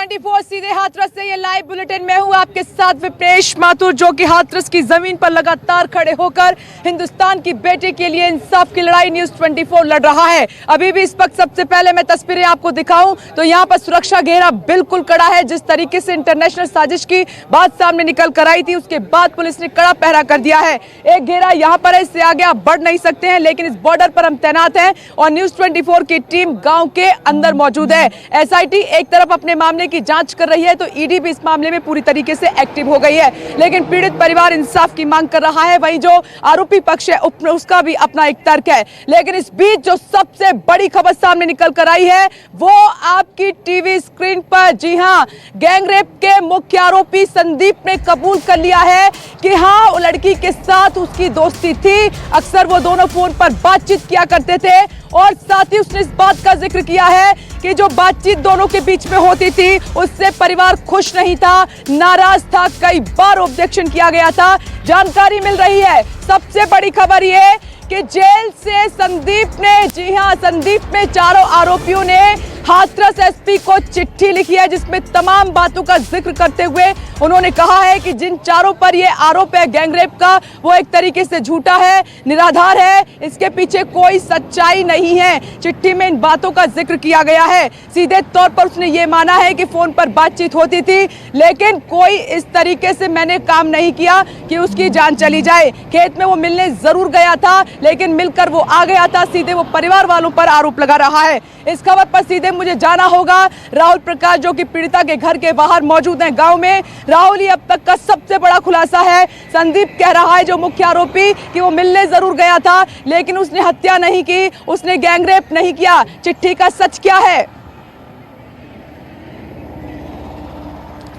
24 सीधे हाथरस से ये लाइव बुलेटिन में हूँ आपके साथ विप्रेश माथुर, जो कि हाथरस की जमीन पर लगातार खड़े होकर हिंदुस्तान की बेटी के लिए इंसाफ की लड़ाई न्यूज़ 24 लड़ रहा है। अभी भी इस वक्त सबसे पहले मैं तस्वीरें आपको दिखाऊं तो यहाँ पर सुरक्षा घेरा बिल्कुल कड़ा है। जिस तरीके से इंटरनेशनल साजिश की बात सामने निकल कर आई थी, उसके बाद पुलिस ने कड़ा पहरा कर दिया है। एक घेरा यहाँ पर है, इससे आगे आप बढ़ नहीं सकते हैं, लेकिन इस बॉर्डर पर हम तैनात हैं और न्यूज़ 24 की टीम गाँव के अंदर मौजूद है। SIT एक तरफ अपने मामले की जांच कर रही है तो ED भी इस मामले में पूरी तरीके से एक्टिव हो गई है, लेकिन पीड़ित परिवार इंसाफ की मांग कर रहा है। वहीं जो आरोपी पक्ष है उसका भी अपना एक तर्क है। लेकिन इस बीच जो सबसे बड़ी खबर सामने निकल कर आई है वो आपकी टीवी स्क्रीन पर, जी हां, गैंगरेप के मुख्य आरोपी संदीप ने कबूल कर लिया है कि हां, वो लड़की के साथ उसकी दोस्ती थी। अक्सर वो दोनों फोन पर बातचीत किया करते थे और साथ ही उसने इस बात का जिक्र किया है कि जो बातचीत दोनों के बीच में होती थी उससे परिवार खुश नहीं था, नाराज था, कई बार ऑब्जेक्शन किया गया था। जानकारी मिल रही है, सबसे बड़ी खबर ये कि जेल से संदीप ने, जी हां, संदीप में चारों आरोपियों ने हाथरस SP को चिट्ठी लिखी है, जिसमें तमाम बातों का जिक्र करते हुए उन्होंने कहा है कि जिन चारों पर ये आरोप है गैंगरेप का, वो एक तरीके से झूठा है, निराधार है, इसके पीछे कोई सच्चाई नहीं है। चिट्ठी में इन बातों का जिक्र किया गया है। सीधे तौर पर उसने ये माना है कि फोन पर बातचीत होती थी, लेकिन कोई इस तरीके से मैंने काम नहीं किया कि उसकी जान चली जाए। खेत में वो मिलने जरूर गया था, लेकिन मिलकर वो आ गया था। सीधे वो परिवार वालों पर आरोप लगा रहा है। इस खबर पर सीधे मुझे जाना होगा राहुल प्रकाश, जो कि पीड़िता के घर के बाहर मौजूद हैं गांव में। राहुल, ये अब तक का सबसे बड़ा खुलासा है। संदीप कह रहा है, जो मुख्य आरोपी, कि वो मिलने जरूर गया था लेकिन उसने हत्या नहीं की, उसने गैंगरेप नहीं किया। चिट्ठी का सच क्या है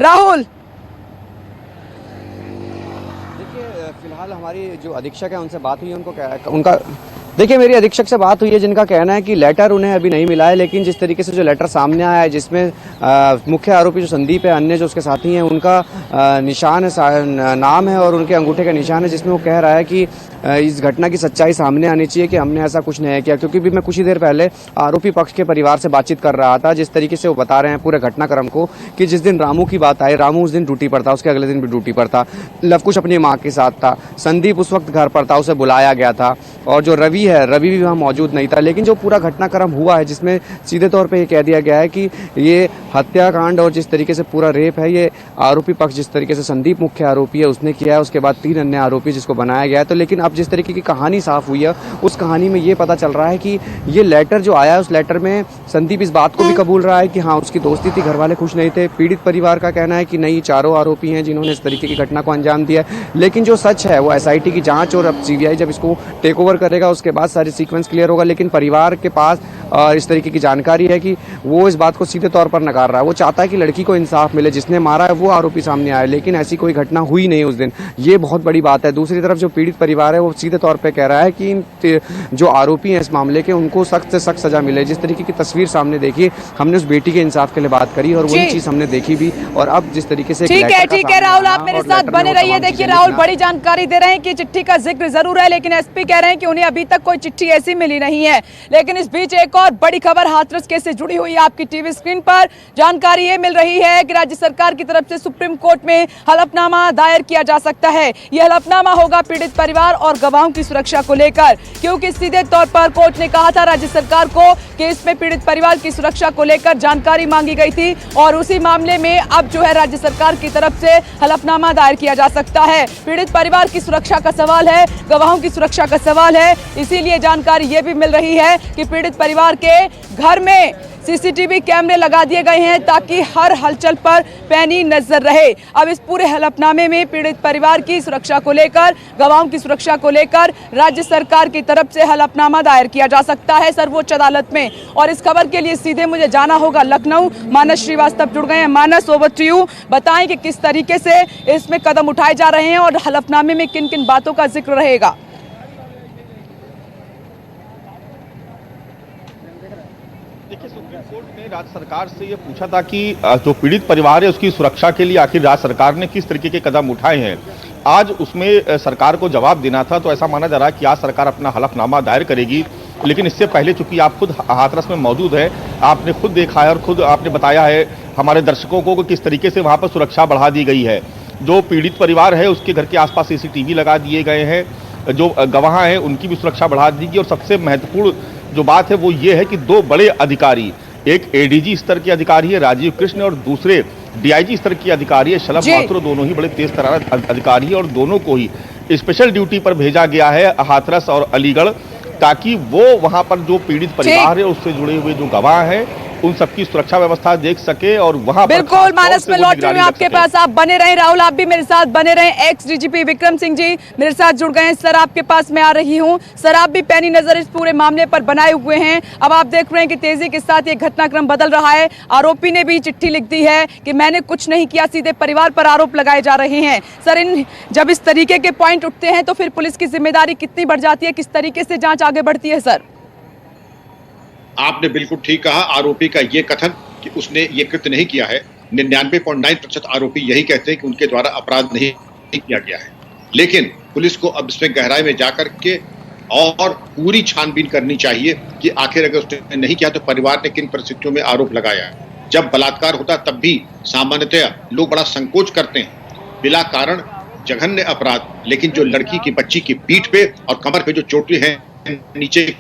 राहुल? देखिए, फिलहाल हमारी जो अधीक्षक है उनसे बात हुई है, उनका देखिए, मेरी अधीक्षक से बात हुई है, जिनका कहना है कि लेटर उन्हें अभी नहीं मिला है, लेकिन जिस तरीके से जो लेटर सामने आया है जिसमें मुख्य आरोपी जो संदीप है, अन्य जो उसके साथी हैं, उनका निशान है, नाम है और उनके अंगूठे का निशान है, जिसमें वो कह रहा है कि इस घटना की सच्चाई सामने आनी चाहिए कि हमने ऐसा कुछ नहीं किया। क्योंकि भी मैं कुछ ही देर पहले आरोपी पक्ष के परिवार से बातचीत कर रहा था, जिस तरीके से वो बता रहे हैं पूरे घटनाक्रम को, कि जिस दिन रामू की बात आई, रामू उस दिन ड्यूटी पर था, उसके अगले दिन भी ड्यूटी पर था, लवकुश अपनी माँ के साथ था, संदीप उस वक्त घर पर था, उसे बुलाया गया था, और जो रवि है, रवि भी वहाँ मौजूद नहीं था। लेकिन जो पूरा घटनाक्रम हुआ है, जिसमें सीधे तौर पे ये कह दिया गया है कि ये हत्याकांड और जिस तरीके से पूरा रेप है, ये आरोपी पक्ष, जिस तरीके से संदीप मुख्य आरोपी है, उसने किया है। उसके बाद 3 अन्य आरोपी जिसको बनाया गया है। तो लेकिन अब जिस तरीके की कहानी साफ हुई है, उस कहानी में ये पता चल रहा है कि ये लेटर जो आया है, उस लेटर में संदीप इस बात को भी कबूल रहा है कि हाँ, उसकी दोस्ती थी, घर वाले खुश नहीं थे। पीड़ित परिवार का कहना है कि नहीं, चारों आरोपी हैं जिन्होंने इस तरीके की घटना को अंजाम दिया है। लेकिन जो सच है वो SIT की जाँच और अब CBI जब इसको टेक ओवर करेगा, उसके बाद सारी सीक्वेंस क्लियर होगा। लेकिन परिवार के पास इस तरीके की जानकारी है कि वो इस बात को सीधे तौर पर नकार रहा है। वो चाहता है कि लड़की को इंसाफ मिले, जिसने मारा है वो आरोपी सामने आए, लेकिन ऐसी कोई घटना हुई नहीं उस दिन। ये बहुत बड़ी बात है। दूसरी तरफ जो पीड़ित परिवार है वो सीधे तौर पर कह रहा है कि जो आरोपी हैं इस मामले के, उनको सख्त से सख्त सजा मिले। जिस तरीके की तस्वीर सामने देखी, हमने उस बेटी के इंसाफ के लिए बात करी और वही चीज हमने देखी भी। और अब जिस तरीके से ठीक है राहुल, आप मेरे साथ बने रहिए। देखिए राहुल बड़ी जानकारी दे रहे हैं कि चिट्ठी का जिक्र जरूर है, लेकिन SP कह रहे हैं कि उन्हें अभी तक कोई चिट्ठी ऐसी मिली नहीं है। लेकिन इस बीच एक और बड़ी खबर हाथरस केस से जुड़ी हुई है आपकी टीवी स्क्रीन पर। जानकारी ये मिल रही है कि राज्य सरकार की तरफ से सुप्रीम कोर्ट में हलफनामा दायर किया जा सकता है। यह हलफनामा होगा पीड़ित परिवार और गवाहों की सुरक्षा को लेकर, क्योंकि सीधे तौर पर कोर्ट ने कहा था राज्य सरकार को कि इसमें पीड़ित परिवार की सुरक्षा को लेकर जानकारी मांगी गई थी, और उसी मामले में अब जो है राज्य सरकार की तरफ से हलफनामा दायर किया जा सकता है। पीड़ित परिवार की सुरक्षा का सवाल है, गवाहों की सुरक्षा का सवाल है। इसीलिए जानकारी ये भी मिल रही है कि पीड़ित परिवार के घर में CCTV कैमरे लगा दिए गए हैं ताकि हर हलचल पर पैनी नजर रहे। अब इस पूरे हलफनामे में पीड़ित परिवार की सुरक्षा को लेकर, गवाहों की सुरक्षा को लेकर राज्य सरकार की तरफ से हलफनामा दायर किया जा सकता है सर्वोच्च अदालत में। और इस खबर के लिए सीधे मुझे जाना होगा लखनऊ। मानस श्रीवास्तव जुड़ गए हैं। मानस, ओवर टू यू। बताएं कि किस तरीके से इसमें कदम उठाए जा रहे हैं और हलफनामे में किन किन बातों का जिक्र रहेगा। देखिए, सुप्रीम कोर्ट ने राज्य सरकार से ये पूछा था कि जो पीड़ित परिवार है उसकी सुरक्षा के लिए आखिर राज्य सरकार ने किस तरीके के कदम उठाए हैं। आज उसमें सरकार को जवाब देना था, तो ऐसा माना जा रहा है कि आज सरकार अपना हलफनामा दायर करेगी लेकिन इससे पहले चूंकि आप खुद हाथरस में मौजूद है, आपने खुद देखा है और खुद आपने बताया है हमारे दर्शकों को कि किस तरीके से वहां पर सुरक्षा बढ़ा दी गई है। जो पीड़ित परिवार है उसके घर के आसपास CCTV लगा दिए गए हैं, जो गवाह हैं उनकी भी सुरक्षा बढ़ा दी गई। और सबसे महत्वपूर्ण जो बात है वो ये है कि दो बड़े अधिकारी, एक ADG स्तर के अधिकारी है राजीव कृष्ण और दूसरे DIG स्तर के अधिकारी है शलभ माथुर, दोनों ही बड़े तेज तर्रार अधिकारी है और दोनों को ही स्पेशल ड्यूटी पर भेजा गया है हाथरस और अलीगढ़, ताकि वो वहां पर जो पीड़ित परिवार है उससे जुड़े हुए जो गवाह हैं उन सबकी सुरक्षा व्यवस्था देख सके और वहां पर बिल्कुल मानस में लौट रही हूं आपके पास, आप बने रहें। राहुल आप भी मेरे साथ बने रहें। एक्स DGP विक्रम सिंह जी मेरे साथ जुड़ गए हैं। सर आपके पास मैं आ रही हूं। सर आप भी पैनी नजर इस पूरे मामले पर बनाए हुए हैं। अब आप देख रहे हैं कि तेजी के साथ ये घटनाक्रम बदल रहा है। आरोपी ने भी चिट्ठी लिख दी है कि मैंने कुछ नहीं किया, सीधे परिवार पर आरोप लगाए जा रहे हैं। सर जब इस तरीके के पॉइंट उठते हैं तो फिर पुलिस की जिम्मेदारी कितनी बढ़ जाती है, किस तरीके से जांच आगे बढ़ती है? सर आपने बिल्कुल ठीक कहा। आरोपी का ये कथन कि उसने ये कृत्य नहीं किया है, 99.9% आरोपी यही कहते हैं कि उनके द्वारा अपराध नहीं किया गया है। लेकिन पुलिस को अब इसमें गहराई में जाकर के और पूरी छानबीन करनी चाहिए कि आखिर अगर उसने नहीं किया तो परिवार ने किन परिस्थितियों में आरोप लगाया है। जब बलात्कार होता तब भी सामान्यतया लोग बड़ा संकोच करते हैं, बिला कारण जघन्य अपराध, लेकिन जो लड़की की बच्ची की पीठ पे और कमर पे जो चोटें हैं नीचे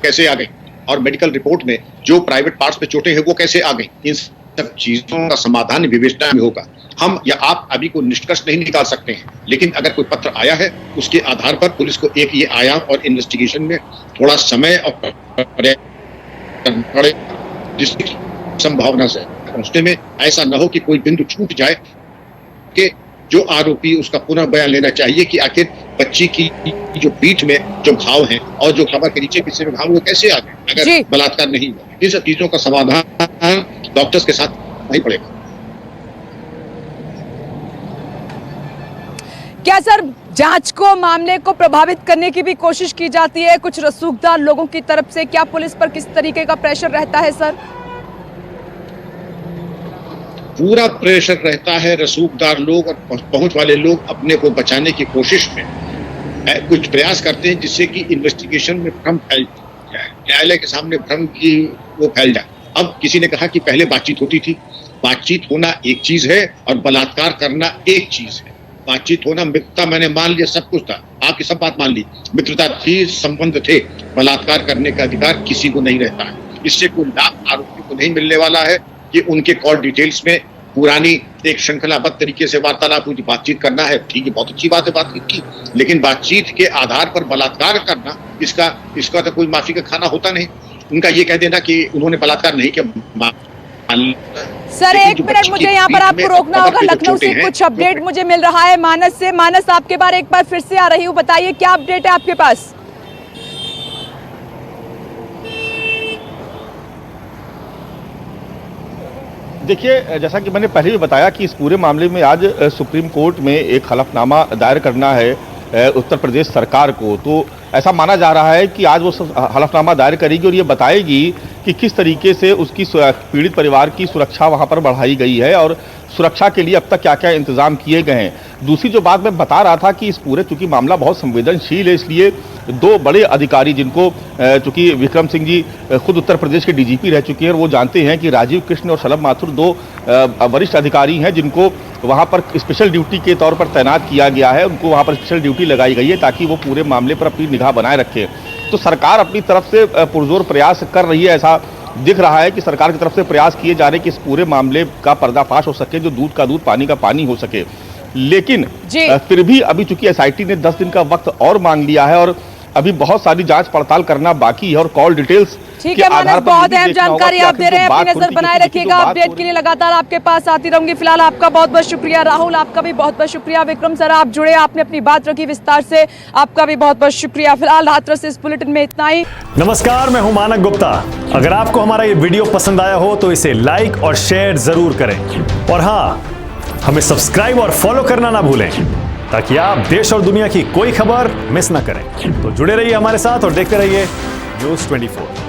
कैसे आ गई और मेडिकल रिपोर्ट में जो प्राइवेट पार्ट्स पे चोटें हैं वो कैसे आ गई, इन सब चीजों का समाधान विवेचना में होगा। हम या आप अभी कोई निष्कर्ष नहीं निकाल सकते हैं, लेकिन अगर कोई पत्र आया है उसके आधार पर पुलिस को एक ये आयाम और इन्वेस्टिगेशन में थोड़ा समय और जिसकी संभावना से पहुंचने में ऐसा न हो कि कोई बिंदु छूट जाए कि जो आरोपी उसका पुनः बयान लेना चाहिए कि आखिर बच्ची की जो पीठ में जो घाव हैं और जो कमर के नीचे पीछे में घाव वो कैसे आ गए अगर बलात्कार नहीं हुआ। इन सब चीजों का समाधान डॉक्टर्स के साथ नहीं पड़ेगा। क्या सर जांच को, मामले को प्रभावित करने की भी कोशिश की जाती है कुछ रसूखदार लोगों की तरफ से? क्या पुलिस पर किस तरीके का प्रेशर रहता है? सर पूरा प्रेशर रहता है। रसूखदार लोग और पहुंच वाले लोग अपने को बचाने की कोशिश में कुछ प्रयास करते हैं जिससे कि इन्वेस्टिगेशन में भ्रम फैल जाए, न्यायालय के सामने भ्रम की वो फैल जाए। अब किसी ने कहा कि पहले बातचीत होती थी। बातचीत होना एक चीज है और बलात्कार करना एक चीज है। बातचीत होना, मित्रता मैंने मान लिया, सब कुछ था, आपकी सब बात मान ली, मित्रता थी, संबंध थे। बलात्कार करने का अधिकार किसी को नहीं रहता है। इससे कोई लाभ आरोपी को नहीं मिलने वाला है कि उनके कॉल डिटेल्स में पुरानी एक श्रृंखलाबद्ध तरीके से वार्तालाप हुई, बातचीत करना है, ठीक है, बहुत अच्छी बात है बातचीत की, लेकिन बातचीत के आधार पर बलात्कार करना, इसका तो कोई माफी का खाना होता नहीं। उनका ये कह देना कि उन्होंने बलात्कार नहीं किया। सर एक मिनट, मुझे यहाँ पर आपको रोकना होगा। लखनऊ से कुछ अपडेट मुझे मिल रहा है मानस से। मानस आपके बारे एक बार फिर से आ रही हूँ, बताइए क्या अपडेट है आपके पास? देखिए, जैसा कि मैंने पहले भी बताया कि इस पूरे मामले में आज सुप्रीम कोर्ट में एक हलफनामा दायर करना है उत्तर प्रदेश सरकार को। तो ऐसा माना जा रहा है कि आज वो हलफनामा दायर करेगी और ये बताएगी कि किस तरीके से उसकी पीड़ित परिवार की सुरक्षा वहाँ पर बढ़ाई गई है और सुरक्षा के लिए अब तक क्या क्या इंतजाम किए गए हैं। दूसरी जो बात मैं बता रहा था कि इस पूरे चूंकि मामला बहुत संवेदनशील है, इसलिए दो बड़े अधिकारी जिनको चूंकि विक्रम सिंह जी खुद उत्तर प्रदेश के DGP रह चुके हैं और वो जानते हैं कि राजीव कृष्ण और शलभ माथुर दो वरिष्ठ अधिकारी हैं जिनको वहाँ पर स्पेशल ड्यूटी के तौर पर तैनात किया गया है। उनको वहाँ पर स्पेशल ड्यूटी लगाई गई है ताकि वो पूरे मामले पर अपनी निगाह बनाए रखें। तो सरकार अपनी तरफ से पुरजोर प्रयास कर रही है। ऐसा दिख रहा है कि सरकार की तरफ से प्रयास किए जा रहे हैं कि इस पूरे मामले का पर्दाफाश हो सके, जो दूध का दूध पानी का पानी हो सके। लेकिन फिर भी अभी चूंकि SIT ने 10 दिन का वक्त और मांग लिया है और अभी बहुत सारी जांच पड़ताल करना बाकी है और कॉल डिटेल्स ठीक है मानस, बहुत अहम जानकारी आप दे रहे हैं, अपनी नजर बनाए रखिएगा। अपडेट के लिए लगातार आपके पास आती रहूंगी। फिलहाल आपका बहुत बहुत शुक्रिया। राहुल आपका भी बहुत बहुत शुक्रिया। विक्रम सर आप जुड़े, आपने अपनी बात रखी विस्तार से, आपका भी बहुत बहुत शुक्रिया। फिलहाल हाथरस से इस बुलेटिन में इतना ही। नमस्कार, मैं हूं मानक गुप्ता। अगर आपको हमारा ये वीडियो पसंद आया हो तो इसे लाइक और शेयर जरूर करें और हाँ, हमें सब्सक्राइब और फॉलो करना ना भूलें ताकि आप देश और दुनिया की कोई खबर मिस ना करें। तो जुड़े रहिए हमारे साथ और देखते रहिए News 24।